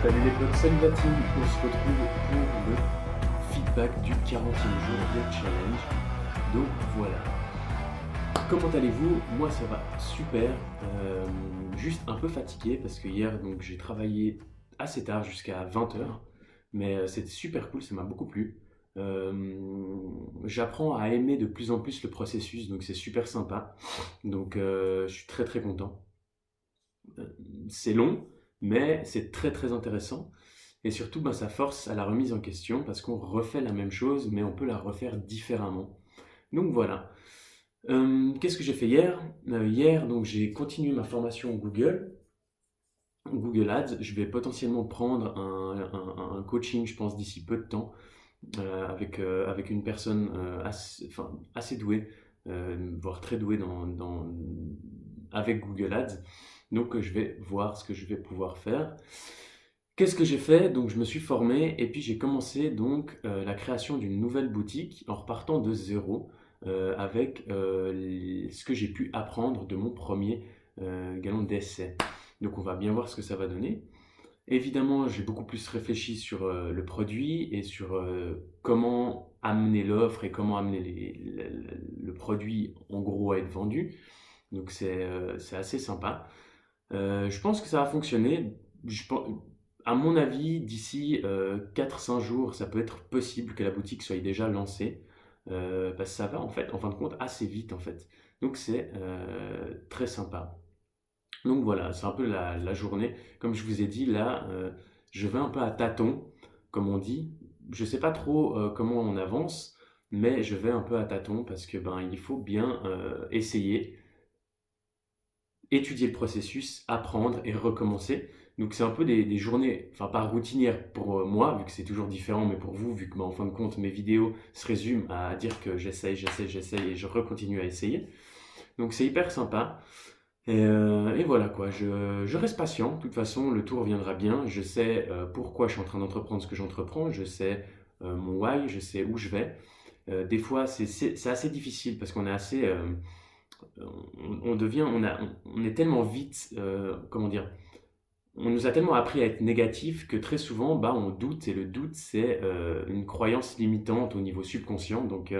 Salut les potes, salut la team, on se retrouve pour le feedback du 40e jour de challenge. Donc voilà, comment allez-vous? Moi ça va super, juste un peu fatigué parce que hier donc j'ai travaillé assez tard jusqu'à 20 h, mais c'était super cool, ça m'a beaucoup plu. J'apprends à aimer de plus en plus le processus, donc c'est super sympa, donc je suis très très content. Euh, c'est long, mais c'est très très intéressant. Et surtout, ben, ça force à la remise en question parce qu'on refait la même chose, mais on peut la refaire différemment. Donc voilà. Qu'est-ce que j'ai fait hier? Hier, donc j'ai continué ma formation Google Ads. Je vais potentiellement prendre un coaching, je pense, d'ici peu de temps, avec une personne assez douée, voire très douée avec Google Ads. Donc je vais voir ce que je vais pouvoir faire. Qu'est-ce que j'ai fait? Donc je me suis formé et puis j'ai commencé donc la création d'une nouvelle boutique en repartant de zéro, avec ce que j'ai pu apprendre de mon premier galon d'essai. Donc on va bien voir ce que ça va donner. Évidemment, j'ai beaucoup plus réfléchi sur le produit et sur comment amener l'offre et comment amener le produit en gros à être vendu. Donc c'est assez sympa. Je pense que ça va fonctionner. À mon avis, d'ici 4-5 jours, ça peut être possible que la boutique soit déjà lancée. Parce que ça va en fin de compte, assez vite en fait. Donc c'est très sympa. Donc voilà, c'est un peu la journée. Comme je vous ai dit, là, je vais un peu à tâtons, comme on dit. Je sais pas trop comment on avance, mais je vais un peu à tâtons parce que ben il faut bien essayer, étudier le processus, apprendre et recommencer. Donc c'est un peu des journées, enfin pas routinières pour moi, vu que c'est toujours différent, mais pour vous, vu que ben, en fin de compte mes vidéos se résument à dire que j'essaye et je recontinue à essayer. Donc c'est hyper sympa. Et voilà quoi, je reste patient. De toute façon, le tour viendra bien. Je sais pourquoi je suis en train d'entreprendre ce que j'entreprends. Je sais mon why, je sais où je vais. Des fois, c'est assez difficile parce qu'on est assez, on devient, on est tellement vite, comment dire, on nous a tellement appris à être négatif que très souvent, bah, on doute et le doute, c'est une croyance limitante au niveau subconscient. Donc,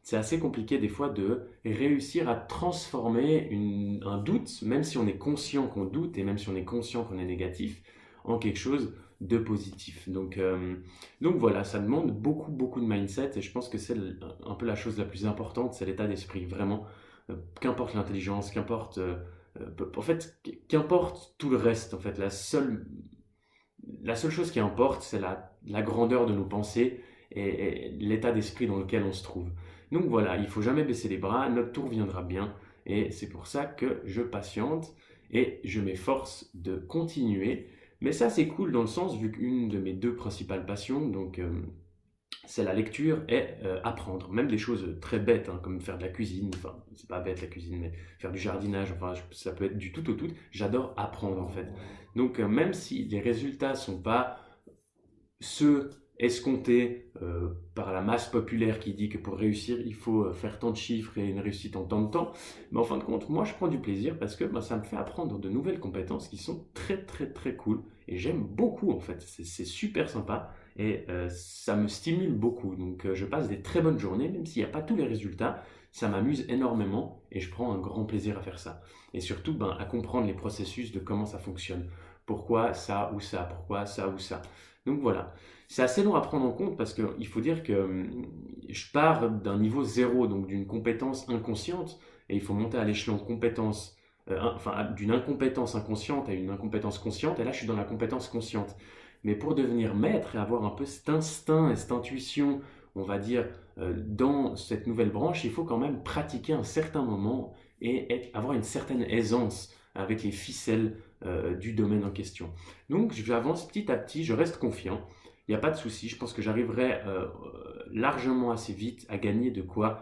c'est assez compliqué des fois de réussir à transformer un doute, même si on est conscient qu'on doute et même si on est conscient qu'on est négatif, en quelque chose de positif. Donc voilà, ça demande beaucoup, beaucoup de mindset et je pense que c'est un peu la chose la plus importante, c'est l'état d'esprit. Vraiment, qu'importe l'intelligence, en fait, qu'importe tout le reste, en fait, la seule chose qui importe, c'est la grandeur de nos pensées et l'état d'esprit dans lequel on se trouve. Donc voilà, il faut jamais baisser les bras, notre tour viendra bien et c'est pour ça que je patiente et je m'efforce de continuer. Mais ça c'est cool dans le sens vu qu'une de mes deux principales passions, c'est la lecture et apprendre, même des choses très bêtes, hein, comme faire de la cuisine, enfin c'est pas bête la cuisine, mais faire du jardinage, enfin ça peut être du tout au tout, j'adore apprendre en fait. Donc même si les résultats sont pas ceux escomptés par la masse populaire qui dit que pour réussir il faut faire tant de chiffres et une réussite en tant de temps, mais en fin de compte moi je prends du plaisir parce que ben, ça me fait apprendre de nouvelles compétences qui sont très très très cool et j'aime beaucoup en fait, c'est super sympa et ça me stimule beaucoup, donc je passe des très bonnes journées même s'il n'y a pas tous les résultats, ça m'amuse énormément et je prends un grand plaisir à faire ça et surtout ben, à comprendre les processus de comment ça fonctionne, pourquoi ça ou ça, pourquoi ça ou ça. Donc voilà, c'est assez long à prendre en compte parce qu'il faut dire que je pars d'un niveau zéro, donc d'une compétence inconsciente, et il faut monter à l'échelon compétence, d'une incompétence inconsciente à une incompétence consciente, et là je suis dans la compétence consciente. Mais pour devenir maître et avoir un peu cet instinct et cette intuition, on va dire, dans cette nouvelle branche, il faut quand même pratiquer un certain moment et avoir une certaine aisance avec les ficelles du domaine en question. Donc j'avance petit à petit, je reste confiant, il n'y a pas de souci, je pense que j'arriverai largement assez vite à gagner de quoi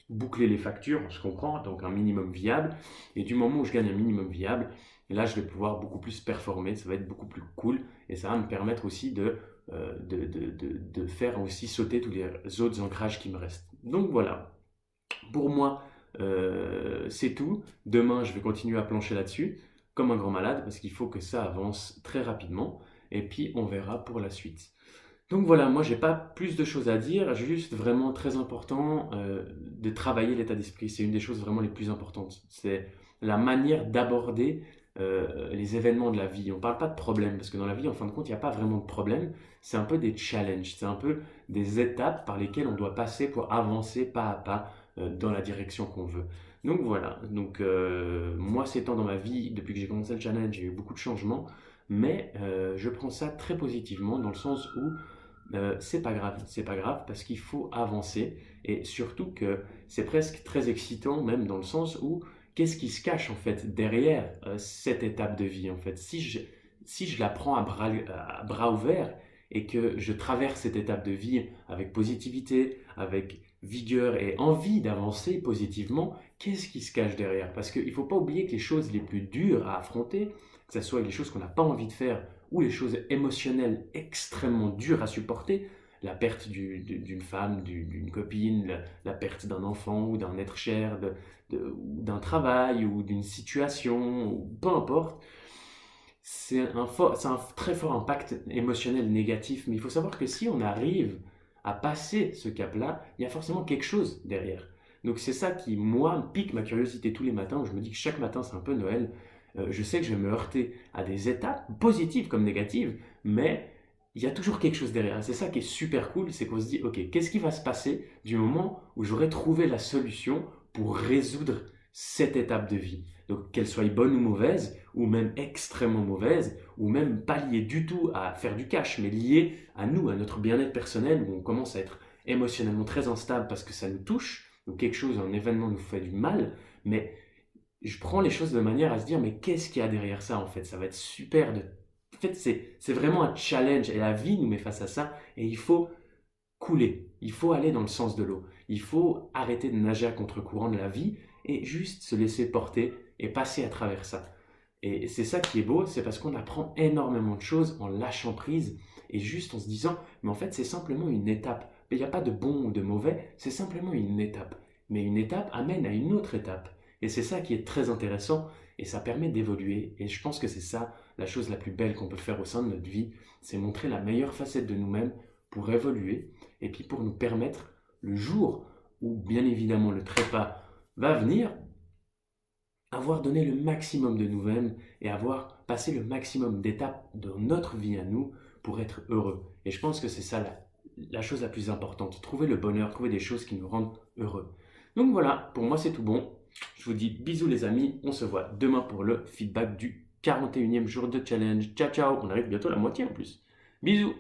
boucler les factures, je comprends, donc un minimum viable, et du moment où je gagne un minimum viable, là je vais pouvoir beaucoup plus performer, ça va être beaucoup plus cool, et ça va me permettre aussi de faire aussi sauter tous les autres ancrages qui me restent. Donc voilà, pour moi, c'est tout. Demain, je vais continuer à plancher là-dessus. comme un grand malade parce qu'il faut que ça avance très rapidement et puis on verra pour la suite. Donc voilà, moi j'ai pas plus de choses à dire, juste vraiment très important de travailler l'état d'esprit. C'est une des choses vraiment les plus importantes. C'est la manière d'aborder les événements de la vie. On parle pas de problème parce que dans la vie, en fin de compte, il n'y a pas vraiment de problème. C'est un peu des challenges, c'est un peu des étapes par lesquelles on doit passer pour avancer pas à pas dans la direction qu'on veut. Donc voilà, donc moi ces temps dans ma vie, depuis que j'ai commencé le challenge, j'ai eu beaucoup de changements, mais je prends ça très positivement dans le sens où c'est pas grave parce qu'il faut avancer et surtout que c'est presque très excitant même dans le sens où qu'est-ce qui se cache en fait derrière cette étape de vie en fait. Si je la prends à bras ouverts et que je traverse cette étape de vie avec positivité, avec vigueur et envie d'avancer positivement, qu'est-ce qui se cache derrière? Parce qu'il ne faut pas oublier que les choses les plus dures à affronter, que ce soit les choses qu'on n'a pas envie de faire ou les choses émotionnelles extrêmement dures à supporter, la perte d'une femme, d'une copine, la perte d'un enfant ou d'un être cher, ou d'un travail ou d'une situation, ou peu importe, c'est un très fort impact émotionnel négatif. Mais il faut savoir que si on arrive à passer ce cap-là, il y a forcément quelque chose derrière. Donc c'est ça qui, moi, pique ma curiosité tous les matins, où je me dis que chaque matin c'est un peu Noël. Je sais que je vais me heurter à des étapes, positives comme négatives, mais il y a toujours quelque chose derrière. Et c'est ça qui est super cool, c'est qu'on se dit, ok, qu'est-ce qui va se passer du moment où j'aurai trouvé la solution pour résoudre cette étape de vie? Donc qu'elle soit bonne ou mauvaise, ou même extrêmement mauvaise, ou même pas liée du tout à faire du cash, mais liée à nous, à notre bien-être personnel, où on commence à être émotionnellement très instable parce que ça nous touche, ou quelque chose, un événement nous fait du mal, mais je prends les choses de manière à se dire, mais qu'est-ce qu'il y a derrière ça en fait? Ça va être super de... En fait, c'est vraiment un challenge et la vie nous met face à ça et il faut couler. Il faut aller dans le sens de l'eau. Il faut arrêter de nager à contre-courant de la vie et juste se laisser porter et passer à travers ça. Et c'est ça qui est beau, c'est parce qu'on apprend énormément de choses en lâchant prise et juste en se disant, mais en fait c'est simplement une étape. Il n'y a pas de bon ou de mauvais, c'est simplement une étape. Mais une étape amène à une autre étape. Et c'est ça qui est très intéressant et ça permet d'évoluer. Et je pense que c'est ça la chose la plus belle qu'on peut faire au sein de notre vie, c'est montrer la meilleure facette de nous-mêmes pour évoluer et puis pour nous permettre, le jour où bien évidemment le trépas va venir, avoir donné le maximum de nous-mêmes et avoir passé le maximum d'étapes de notre vie à nous pour être heureux. Et je pense que c'est ça la chose la plus importante, trouver le bonheur, trouver des choses qui nous rendent heureux. Donc voilà, pour moi c'est tout bon. Je vous dis bisous les amis, on se voit demain pour le feedback du 41e jour de challenge. Ciao ciao, on arrive bientôt à la moitié en plus. Bisous.